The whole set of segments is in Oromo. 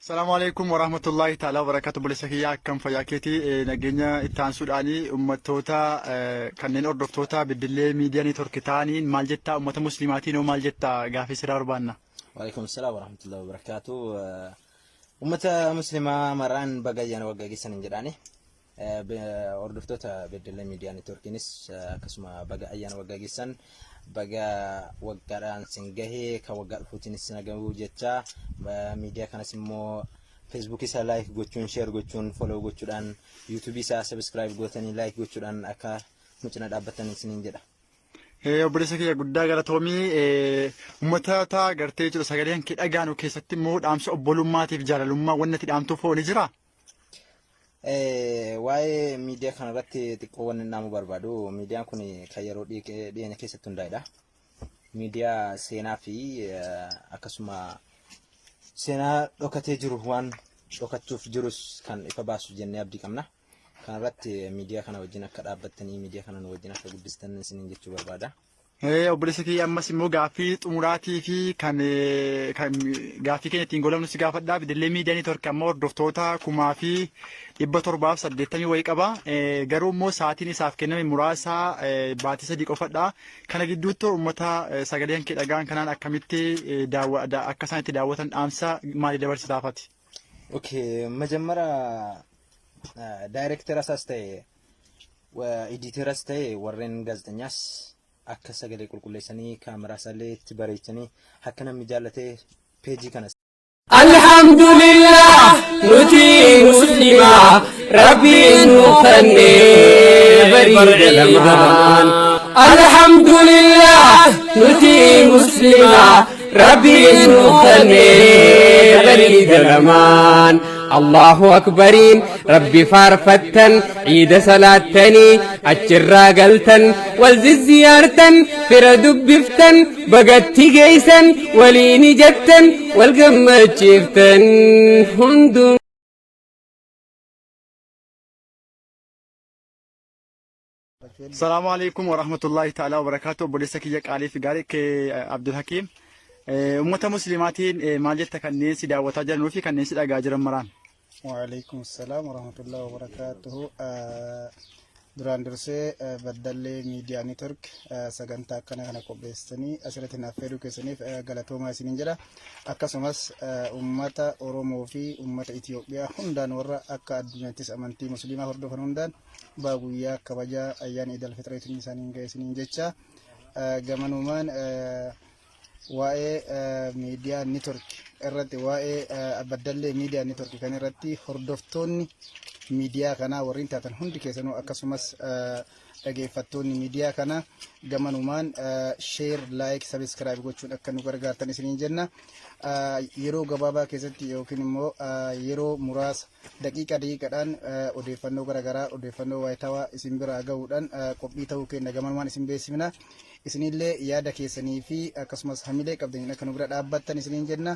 السلام عليكم ورحمة الله تعالى وبركاته. بلسكية كم فياكيتي نجينا التان سوداني أمتوتا كنن أردفتوتا بدلة ميدياني تركتاني مالجتا أمة مسلماتين ومالجتا قافي سرار بانا. وعليكم السلام ورحمة الله وبركاته. أمة مسلمة مران بقيان وقاقي سننجراني أردفتوتا بدلة ميدياني تركينيس كسما بقيان وقاقي سن baga waggaran singahe ka waggar futinis nagamu jecha media kanas immoo Facebook isa like gochuun share gochuun follow gochuudhaan YouTube isa subscribe gootanii like gochuudhaan akka nucina dhaabbatanii isiniin jedha. Obboleessa kiyya guddaa galatoomii ummata gartee jiru sagaleen kee dhagaanu keessatti immoo dhaamsa obbolummaatiif jaalalummaa wanti ati dhaamtuuf ooli jira. Waa'ee miidiyaa kanarratti xiqqoo wanni naamu barbaadu miidiyaan kun kan yeroo dhiyeenya keessatti hundaa'edha. Miidiyaa seenaa fi akkasuma seenaa dhokatee jiru waan dhokachuuf jirus kan ifa baasu jennee abdii qabna. Kanarratti miidiyaa kana wajjin akka dhaabbattanii miidiyaa kana wajjin akka guddistan isiniin jechuu barbaada. Obboleessa kiyya ammas immoo gaaffii xumuraatii fi kan gaaffii keenya ittiin golamnu si gaafadhaa. Bidillee miidiyaanii torki amma hordoftoota 1780 wayii qaba. Garuu immoo sa'aatiin isaaf kenname muraasa baatii 3 qofadha. Kana gidduutti uummata sagaleen kee dhagaan kanaan akkamitti akka isaan itti daawwatan dhaamsa maalii dabarsitaafati? Okay, majamara director asas ta'e editor as ta'e warreen gaazexeessaas akka sagalee qulqulleessanii kaameraa isaanii itti bareechanii akka namni jaallatee peejii kanas. Alhamdulillah nuti muslima rabbiin nu kennee bareedaman. Alhamdulillah nuti muslima rabbiin nu kennee bareedaman. الله أكبرين ربي فارفتن عيد صلاتني أجرا قلتن والزيارتن فردب بفتن بقت جيسن وليني جتن والقمة شفتن هندو. السلام عليكم ورحمة الله تعالى وبركاته. بوليسكية علي في قارك عبد الحكيم. أمة مسلماتين مالجت كنين سيدا وتاجر نوفي كنين سيدا قاجر مران. وعليكم السلام ورحمة الله وبركاته. duraan dursee baddallee miidiyaa neetwork sagantaa kana qopheessanii asirratti naaf fedhuu keessaniif galatoomaa isiniin jedha. Akkasumas ummata Oromoo fi ummata Itoophiyaa hundaan warra akka addunyaattis amantii musliimaa hordofan hundaan guyyaa kabajaa ayyaana Iidul Fixriitiin isaaniin ga'e isiniin jecha. Gamanumaan waa'ee miidiyaa neetwork irratti waa'ee baddallee miidiyaa neetwork kan irratti hordoftoonni miidiyaa kana warreen taatan hundi keessanuu akkasumas dhageeffattoonni miidiyaa kana gamanumaan share like subscribe gochuun akka nu gargaartan isiniin jenna. Yeroo gabaabaa keessatti yookiin immoo yeroo muraasa daqiiqaadhaan odeeffannoo garaagaraa odeeffannoo waayitawaa isin biraa gahuudhaan qophii ta'uu keenya gamanumaan isin beeksifna. Isinillee yaada keessanii fi akkasumas hamilee qabdaniin akka nu bira dhaabbattan isiniin jenna.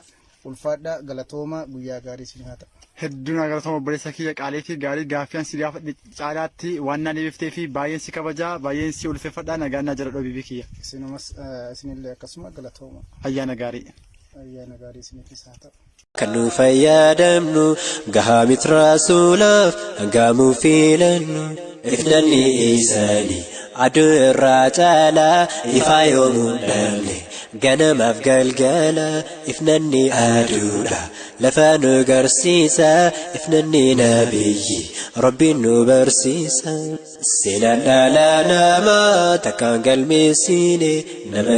Ulfaadha galatooma guyyaa gaarii isin haa ta'u. Hedduun galatooma obboleessa kiyya qaalee fi gaarii gaaffii si gaafadhe caalaatti waan na deebiftee fi baay'een si kabajaa baay'een si ulfeeffadhaa nagaan na jala dhobii kiyya. Isinillee akkasuma galatooma. Ayyaana gaarii. Ayyaana gaarii isiniifis haa ta'u. Kanu fayyadamnu gahaa miti rasuulaaf hangaamuu filannu ifnanni isaanii aduu irraa caalaa ifaa yoomuu dhabne ganamaaf galgala ifnanni aduudha lafa nu garsiisa ifnanni nabiyyi rabbiin nu barsiisa seenaan dhala namaa takkaan galmeessine nama